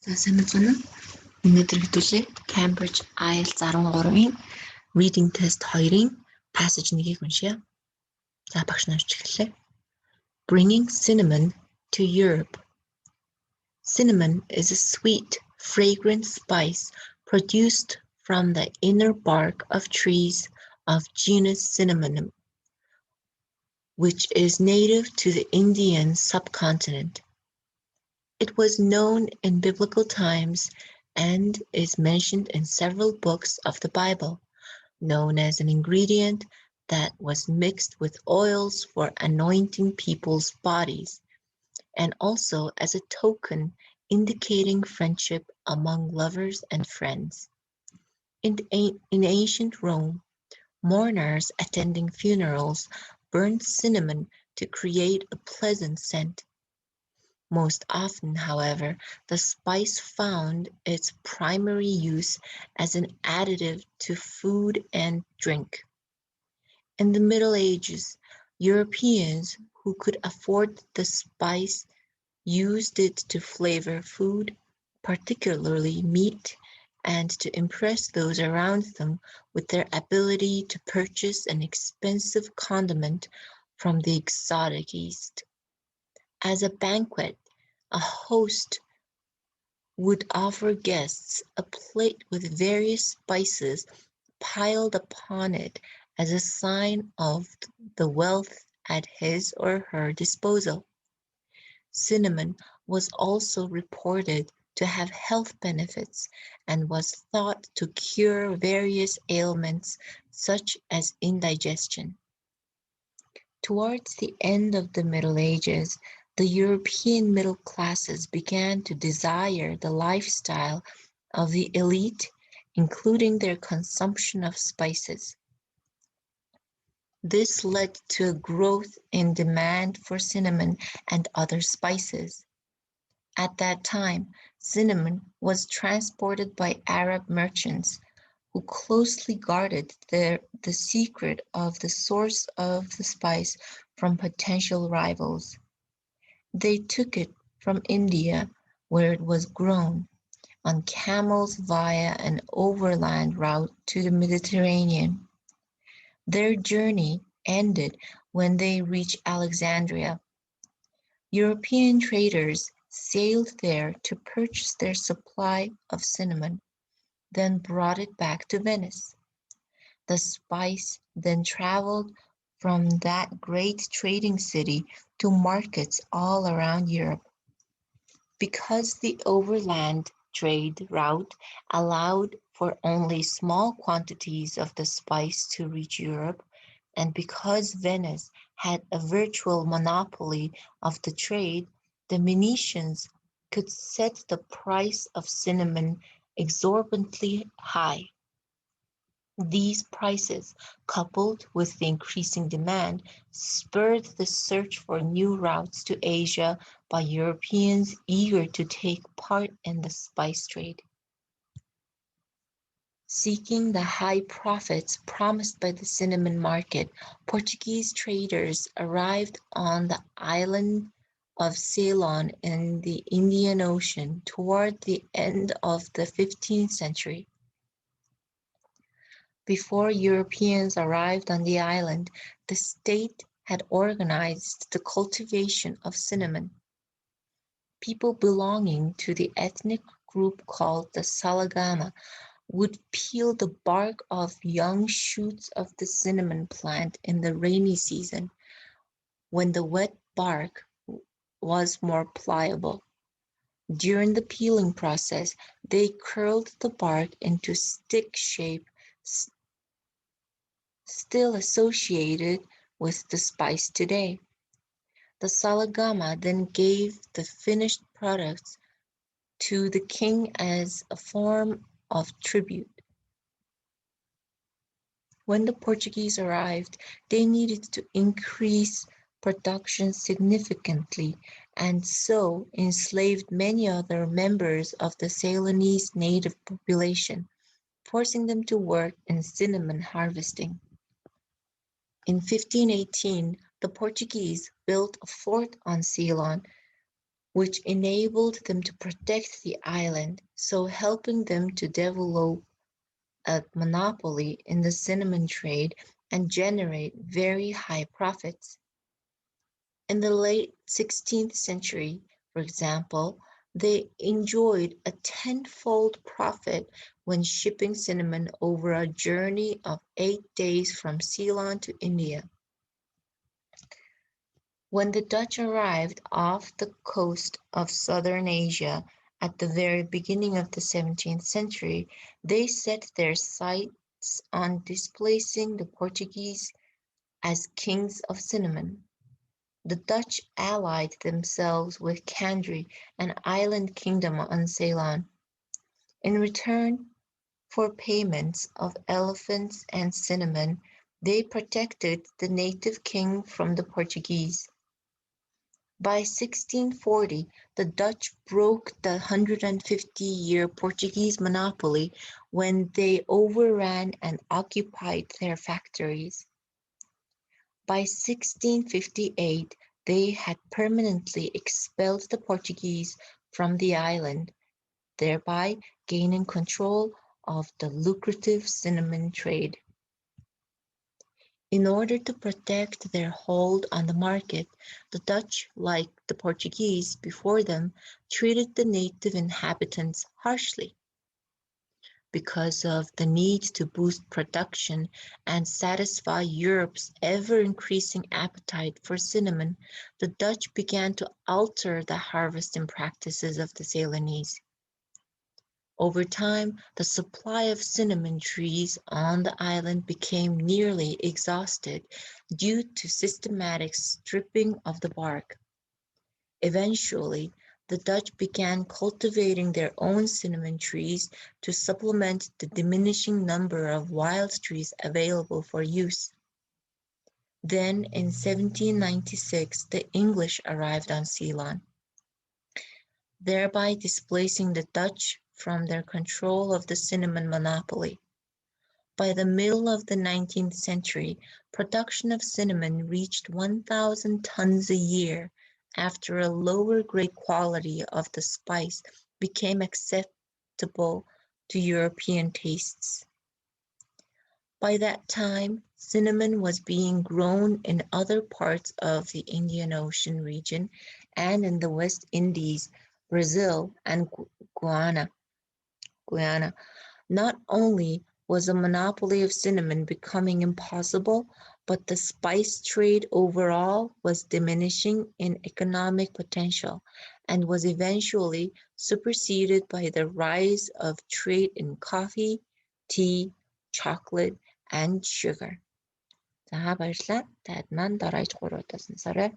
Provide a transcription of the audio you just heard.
За санацгана өнөөдөр хэдүүлээ Cambridge IELTS 13-ийн reading test 2-ийн passage 1-ийг уншъя. За багш нь уншиж эхэллээ. Bringing cinnamon to Europe. Cinnamon is a sweet, fragrant spice produced from the inner bark of trees of genus Cinnamomum, which is native to the Indian subcontinent. It was known in biblical times and is mentioned in several books of the Bible, known as an ingredient that was mixed with oils for anointing people's bodies, and also as a token indicating friendship among lovers and friends. In ancient Rome, mourners attending funerals burned cinnamon to create a pleasant scent. Most often, however, the spice found its primary use as an additive to food and drink. In the Middle Ages, Europeans who could afford the spice used it to flavor food, particularly meat, and to impress those around them with their ability to purchase an expensive condiment from the exotic East. As a banquet, a host would offer guests a plate with various spices piled upon it as a sign of the wealth at his or her disposal. Cinnamon was also reported to have health benefits and was thought to cure various ailments such as indigestion. Towards the end of the Middle Ages, the European middle classes began to desire the lifestyle of the elite, including their consumption of spices. This led to a growth in demand for cinnamon and other spices. At that time, cinnamon was transported by Arab merchants who closely guarded the secret of the source of the spice from potential rivals. They took it from India, where it was grown, on camels via an overland route to the Mediterranean. Their journey ended when they reached Alexandria. European traders sailed there to purchase their supply of cinnamon, then brought it back to Venice. The spice then traveled from that great trading city to markets all around Europe. Because the overland trade route allowed for only small quantities of the spice to reach Europe, and because Venice had a virtual monopoly of the trade, the Venetians could set the price of cinnamon exorbitantly high. These prices, coupled with the increasing demand, spurred the search for new routes to Asia by Europeans eager to take part in the spice trade. Seeking the high profits promised by the cinnamon market, Portuguese traders arrived on the island of Ceylon in the Indian Ocean toward the end of the 15th century. Before Europeans arrived on the island, the state had organized the cultivation of cinnamon. People belonging to the ethnic group called the Salagama would peel the bark of young shoots of the cinnamon plant in the rainy season, when the wet bark was more pliable. During the peeling process, they curled the bark into stick shape, still associated with the spice today. The Salagama then gave the finished products to the king as a form of tribute. When the Portuguese arrived, they needed to increase production significantly and so enslaved many other members of the Ceylonese native population, forcing them to work in cinnamon harvesting. In 1518, the Portuguese built a fort on Ceylon which enabled them to protect the island, so helping them to develop a monopoly in the cinnamon trade and generate very high profits. In the late 16th century, for example, they enjoyed a tenfold profit when shipping cinnamon over a journey of 8 days from Ceylon to India. When the Dutch arrived off the coast of southern Asia at the very beginning of the 17th century, they set their sights on displacing the Portuguese as kings of cinnamon. The Dutch allied themselves with Kandy, an island kingdom on Ceylon. In return for payments of elephants and cinnamon, they protected the native king from the Portuguese. By 1640, the Dutch broke the 150-year Portuguese monopoly when they overran and occupied their factories. By 1658, they had permanently expelled the Portuguese from the island, thereby gaining control of the lucrative cinnamon trade. In order to protect their hold on the market, the Dutch, like the Portuguese before them, treated the native inhabitants harshly. Because of the need to boost production and satisfy Europe's ever-increasing appetite for cinnamon, the Dutch began to alter the harvesting practices of the Ceylonese. Over time, the supply of cinnamon trees on the island became nearly exhausted due to systematic stripping of the bark. Eventually, the Dutch began cultivating their own cinnamon trees to supplement the diminishing number of wild trees available for use. Then, in 1796, the English arrived on Ceylon, thereby displacing the Dutch from their control of the cinnamon monopoly. By the middle of the 19th century, production of cinnamon reached 1,000 tons a year after a lower grade quality of the spice became acceptable to European tastes. By that time, cinnamon was being grown in other parts of the Indian Ocean region and in the West Indies, Brazil, and Guyana. Not only was a monopoly of cinnamon becoming impossible, but the spice trade overall was diminishing in economic potential and was eventually superseded by the rise of trade in coffee, tea, chocolate, and sugar. За баярлалаа. Таад маань дараагийн 3 удаас нь сорой.